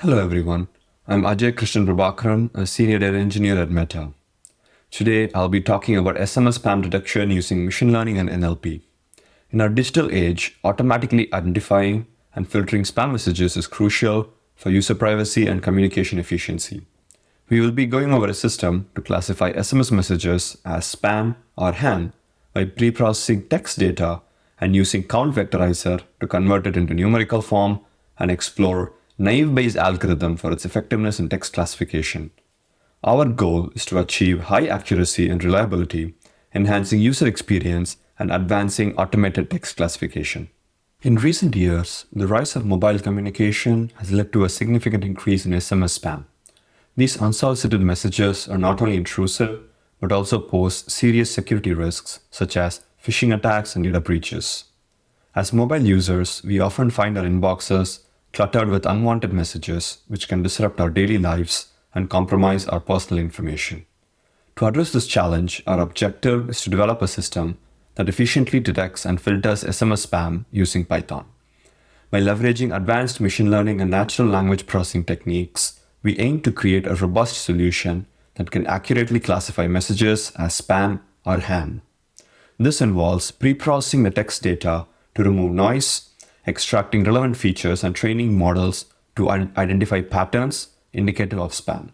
Hello everyone, I'm Ajay Prabhakaran, a senior data engineer at Meta. Today I'll be talking about SMS spam detection using machine learning and NLP. In our digital age, automatically identifying and filtering spam messages is crucial for user privacy and communication efficiency. We will be going over a system to classify SMS messages as spam or ham by pre-processing text data and using count vectorizer to convert it into numerical form and explore naive-Bayes algorithm for its effectiveness in text classification. Our goal is to achieve high accuracy and reliability, enhancing user experience and advancing automated text classification. In recent years, the rise of mobile communication has led to a significant increase in SMS spam. These unsolicited messages are not only intrusive, but also pose serious security risks such as phishing attacks and data breaches. As mobile users, we often find our inboxes cluttered with unwanted messages, which can disrupt our daily lives and compromise our personal information. To address this challenge, our objective is to develop a system that efficiently detects and filters SMS spam using Python. By leveraging advanced machine learning and natural language processing techniques, we aim to create a robust solution that can accurately classify messages as spam or ham. This involves pre-processing the text data to remove noise, extracting relevant features, and training models to identify patterns indicative of spam.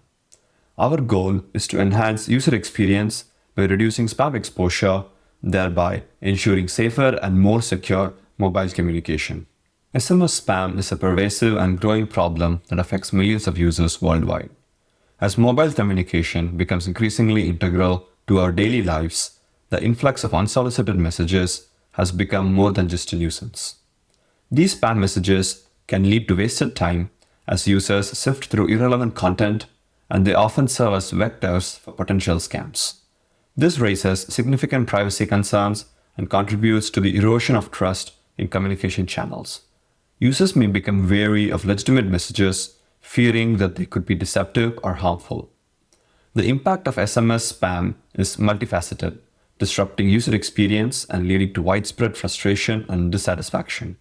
Our goal is to enhance user experience by reducing spam exposure, thereby ensuring safer and more secure mobile communication. SMS spam is a pervasive and growing problem that affects millions of users worldwide. As mobile communication becomes increasingly integral to our daily lives, the influx of unsolicited messages has become more than just a nuisance. These spam messages can lead to wasted time as users sift through irrelevant content, and they often serve as vectors for potential scams. This raises significant privacy concerns and contributes to the erosion of trust in communication channels. Users may become wary of legitimate messages, fearing that they could be deceptive or harmful. The impact of SMS spam is multifaceted, disrupting user experience and leading to widespread frustration and dissatisfaction.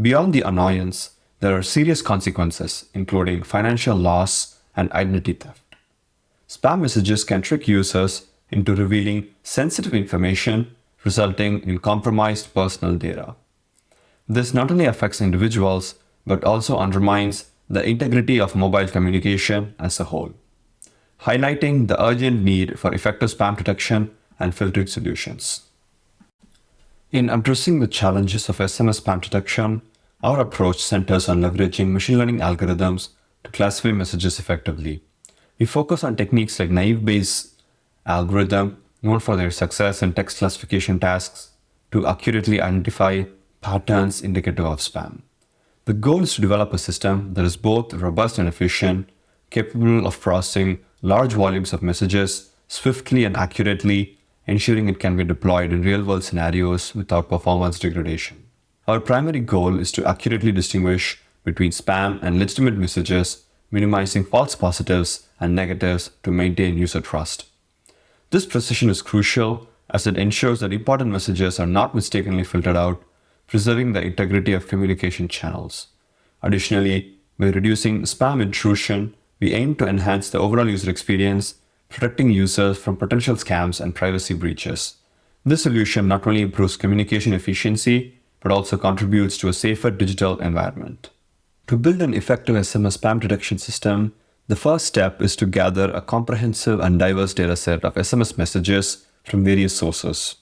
Beyond the annoyance, there are serious consequences, including financial loss and identity theft. Spam messages can trick users into revealing sensitive information, resulting in compromised personal data. This not only affects individuals, but also undermines the integrity of mobile communication as a whole, highlighting the urgent need for effective spam detection and filtering solutions. In addressing the challenges of SMS spam detection, our approach centers on leveraging machine learning algorithms to classify messages effectively. We focus on techniques like naive-Bayes algorithm, known for their success in text classification tasks, to accurately identify patterns indicative of spam. The goal is to develop a system that is both robust and efficient, capable of processing large volumes of messages swiftly and accurately, ensuring it can be deployed in real-world scenarios without performance degradation. Our primary goal is to accurately distinguish between spam and legitimate messages, minimizing false positives and negatives to maintain user trust. This precision is crucial as it ensures that important messages are not mistakenly filtered out, preserving the integrity of communication channels. Additionally, by reducing spam intrusion, we aim to enhance the overall user experience, protecting users from potential scams and privacy breaches. This solution not only improves communication efficiency, but also contributes to a safer digital environment. To build an effective SMS spam detection system, the first step is to gather a comprehensive and diverse dataset of SMS messages from various sources.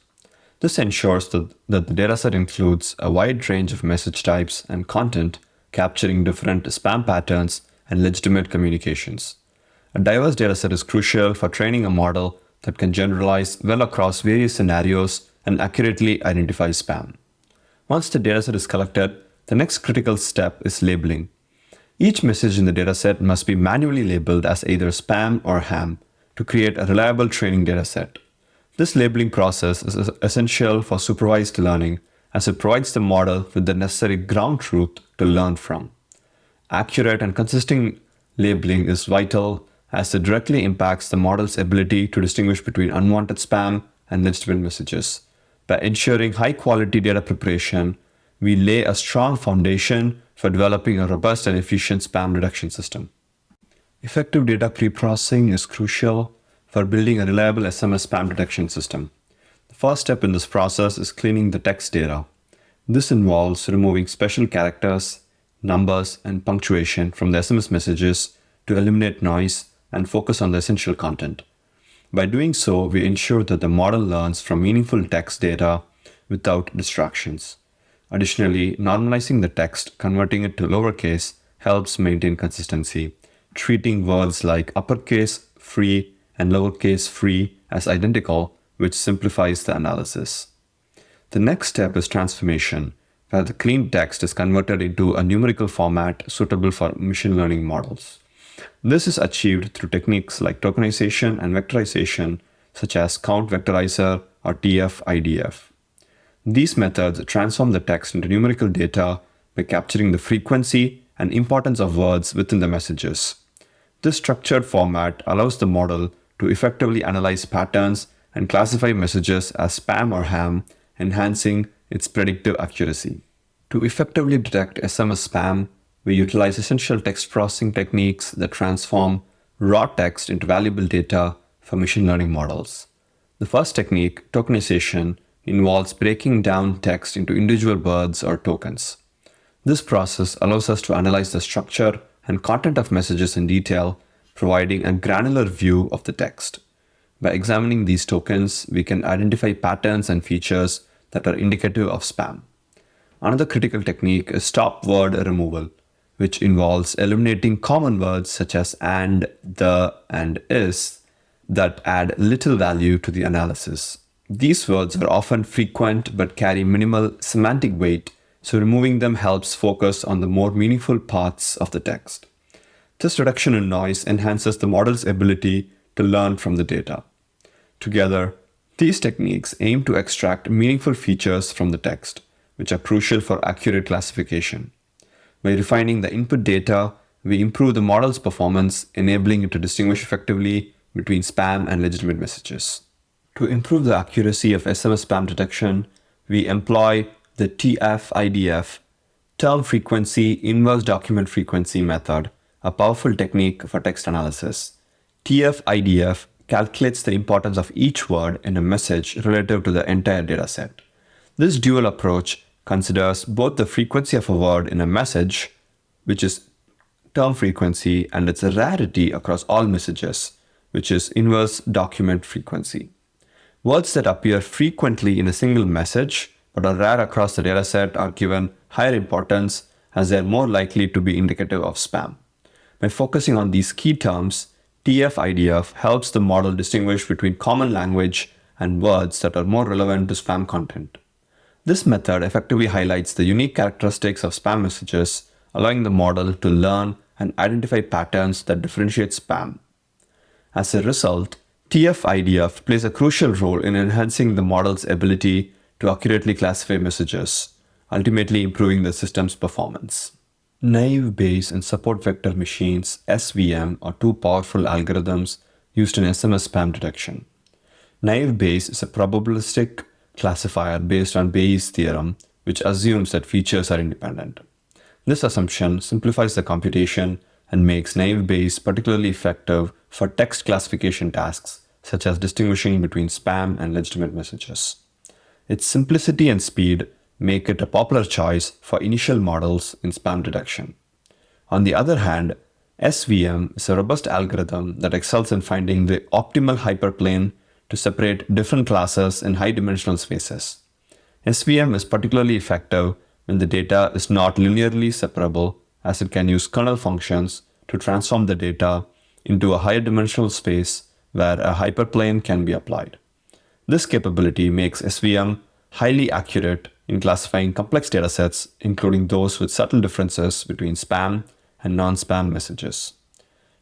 This ensures that the dataset includes a wide range of message types and content, capturing different spam patterns and legitimate communications. A diverse dataset is crucial for training a model that can generalize well across various scenarios and accurately identify spam. Once the dataset is collected, the next critical step is labeling. Each message in the dataset must be manually labeled as either spam or ham to create a reliable training dataset. This labeling process is essential for supervised learning as it provides the model with the necessary ground truth to learn from. Accurate and consistent labeling is vital as it directly impacts the model's ability to distinguish between unwanted spam and legitimate messages. By ensuring high-quality data preparation, we lay a strong foundation for developing a robust and efficient spam detection system. Effective data preprocessing is crucial for building a reliable SMS spam detection system. The first step in this process is cleaning the text data. This involves removing special characters, numbers, and punctuation from the SMS messages to eliminate noise and focus on the essential content. By doing so, we ensure that the model learns from meaningful text data without distractions. Additionally, normalizing the text, converting it to lowercase, helps maintain consistency, treating words like uppercase free and lowercase free as identical, which simplifies the analysis. The next step is transformation, where the clean text is converted into a numerical format suitable for machine learning models. This is achieved through techniques like tokenization and vectorization, such as count vectorizer or TF-IDF. These methods transform the text into numerical data by capturing the frequency and importance of words within the messages. This structured format allows the model to effectively analyze patterns and classify messages as spam or ham, enhancing its predictive accuracy. To effectively detect SMS spam, we utilize essential text processing techniques that transform raw text into valuable data for machine learning models. The first technique, tokenization, involves breaking down text into individual words or tokens. This process allows us to analyze the structure and content of messages in detail, providing a granular view of the text. By examining these tokens, we can identify patterns and features that are indicative of spam. Another critical technique is stop word removal, which involves eliminating common words such as and, the, and is that add little value to the analysis. These words are often frequent but carry minimal semantic weight, so removing them helps focus on the more meaningful parts of the text. This reduction in noise enhances the model's ability to learn from the data. Together, these techniques aim to extract meaningful features from the text, which are crucial for accurate classification. By refining the input data, we improve the model's performance, enabling it to distinguish effectively between spam and legitimate messages. To improve the accuracy of SMS spam detection, we employ the TF-IDF, term frequency inverse document frequency method, a powerful technique for text analysis. TF-IDF calculates the importance of each word in a message relative to the entire dataset. This dual approach considers both the frequency of a word in a message, which is term frequency, and its rarity across all messages, which is inverse document frequency. Words that appear frequently in a single message but are rare across the dataset are given higher importance as they are more likely to be indicative of spam. By focusing on these key terms, TF-IDF helps the model distinguish between common language and words that are more relevant to spam content. This method effectively highlights the unique characteristics of spam messages, allowing the model to learn and identify patterns that differentiate spam. As a result, TF-IDF plays a crucial role in enhancing the model's ability to accurately classify messages, ultimately improving the system's performance. Naive Bayes and support vector machines (SVM) are two powerful algorithms used in SMS spam detection. Naive Bayes is a probabilistic classifier based on Bayes' theorem, which assumes that features are independent. This assumption simplifies the computation and makes naive Bayes particularly effective for text classification tasks, such as distinguishing between spam and legitimate messages. Its simplicity and speed make it a popular choice for initial models in spam detection. On the other hand, SVM is a robust algorithm that excels in finding the optimal hyperplane to separate different classes in high-dimensional spaces. SVM is particularly effective when the data is not linearly separable, as it can use kernel functions to transform the data into a higher dimensional space where a hyperplane can be applied. This capability makes SVM highly accurate in classifying complex datasets, including those with subtle differences between spam and non-spam messages.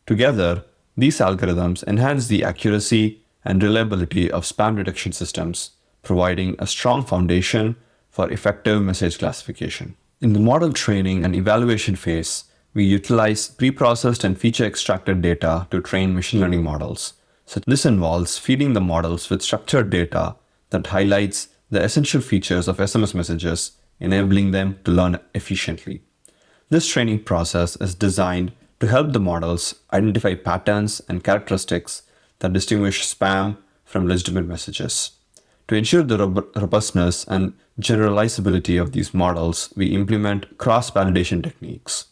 Together, these algorithms enhance the accuracy and reliability of spam detection systems, providing a strong foundation for effective message classification. In the model training and evaluation phase, we utilize preprocessed and feature-extracted data to train machine learning models. So this involves feeding the models with structured data that highlights the essential features of SMS messages, enabling them to learn efficiently. This training process is designed to help the models identify patterns and characteristics that distinguish spam from legitimate messages. To ensure the robustness and generalizability of these models, we implement cross-validation techniques.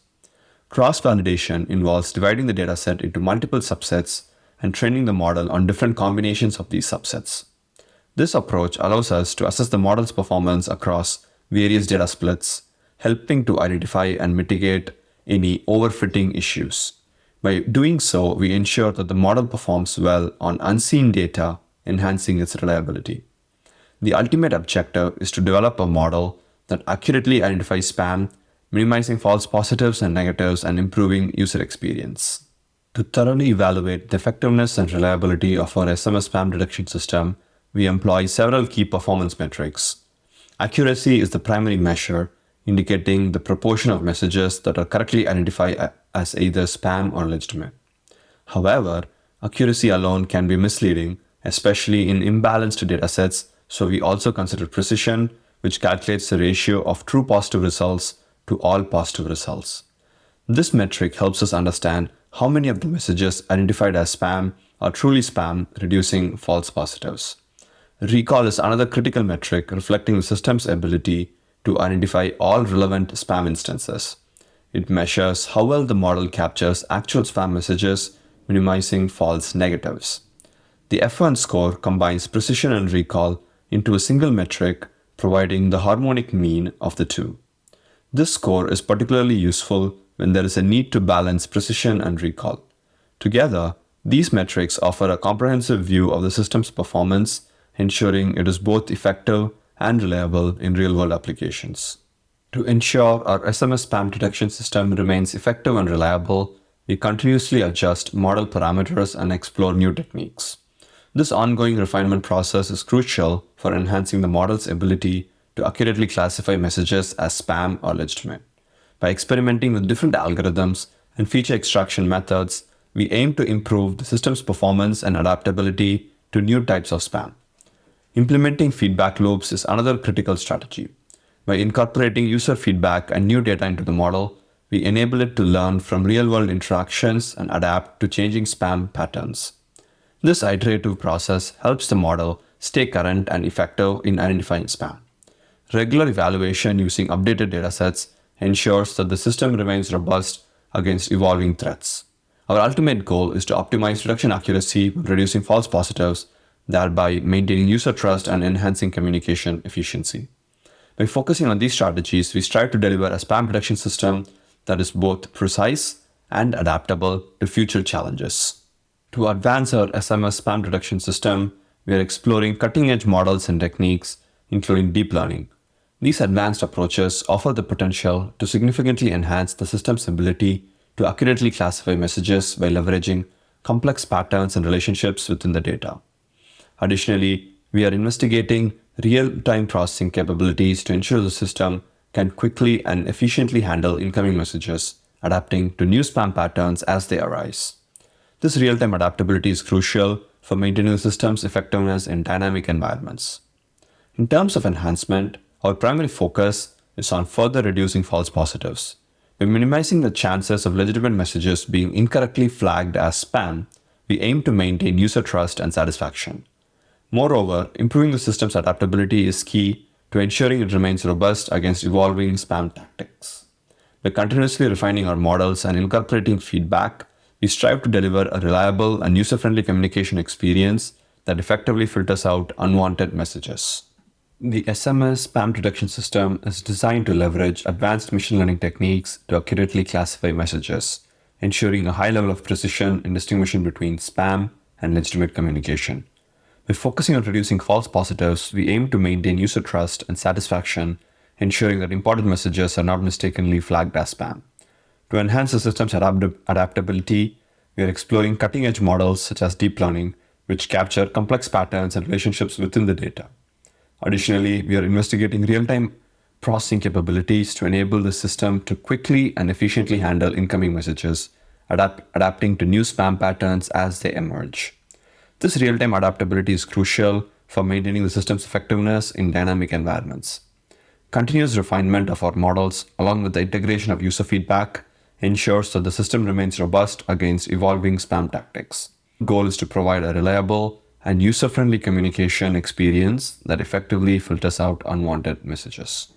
Cross-validation involves dividing the dataset into multiple subsets and training the model on different combinations of these subsets. This approach allows us to assess the model's performance across various data splits, helping to identify and mitigate any overfitting issues. By doing so, we ensure that the model performs well on unseen data, enhancing its reliability. The ultimate objective is to develop a model that accurately identifies spam, minimizing false positives and negatives, and improving user experience. To thoroughly evaluate the effectiveness and reliability of our SMS spam detection system, we employ several key performance metrics. Accuracy is the primary measure, indicating the proportion of messages that are correctly identified as either spam or legitimate. However, accuracy alone can be misleading, especially in imbalanced datasets, so we also consider precision, which calculates the ratio of true positive results to all positive results. This metric helps us understand how many of the messages identified as spam are truly spam, reducing false positives. Recall is another critical metric reflecting the system's ability to identify all relevant spam instances. It measures how well the model captures actual spam messages, minimizing false negatives. The F1 score combines precision and recall into a single metric, providing the harmonic mean of the two. This score is particularly useful when there is a need to balance precision and recall. Together, these metrics offer a comprehensive view of the system's performance, ensuring it is both effective and reliable in real-world applications. To ensure our SMS spam detection system remains effective and reliable, we continuously adjust model parameters and explore new techniques. This ongoing refinement process is crucial for enhancing the model's ability to accurately classify messages as spam or legitimate. By experimenting with different algorithms and feature extraction methods, we aim to improve the system's performance and adaptability to new types of spam. Implementing feedback loops is another critical strategy. By incorporating user feedback and new data into the model, we enable it to learn from real-world interactions and adapt to changing spam patterns. This iterative process helps the model stay current and effective in identifying spam. Regular evaluation using updated datasets ensures that the system remains robust against evolving threats. Our ultimate goal is to optimize detection accuracy by reducing false positives, thereby maintaining user trust and enhancing communication efficiency. By focusing on these strategies, we strive to deliver a spam detection system that is both precise and adaptable to future challenges. To advance our SMS spam detection system, we are exploring cutting-edge models and techniques, including deep learning. These advanced approaches offer the potential to significantly enhance the system's ability to accurately classify messages by leveraging complex patterns and relationships within the data. Additionally, we are investigating real-time processing capabilities to ensure the system can quickly and efficiently handle incoming messages, adapting to new spam patterns as they arise. This real-time adaptability is crucial for maintaining the system's effectiveness in dynamic environments. In terms of enhancement, our primary focus is on further reducing false positives. By minimizing the chances of legitimate messages being incorrectly flagged as spam, we aim to maintain user trust and satisfaction. Moreover, improving the system's adaptability is key to ensuring it remains robust against evolving spam tactics. By continuously refining our models and incorporating feedback, we strive to deliver a reliable and user-friendly communication experience that effectively filters out unwanted messages. The SMS spam detection system is designed to leverage advanced machine learning techniques to accurately classify messages, ensuring a high level of precision in distinguishing between spam and legitimate communication. By focusing on reducing false positives, we aim to maintain user trust and satisfaction, ensuring that important messages are not mistakenly flagged as spam. To enhance the system's adaptability, we are exploring cutting-edge models such as deep learning, which capture complex patterns and relationships within the data. Additionally, we are investigating real-time processing capabilities to enable the system to quickly and efficiently handle incoming messages, adapting to new spam patterns as they emerge. This real-time adaptability is crucial for maintaining the system's effectiveness in dynamic environments. Continuous refinement of our models, along with the integration of user feedback, ensures that the system remains robust against evolving spam tactics. The goal is to provide a reliable and user-friendly communication experience that effectively filters out unwanted messages.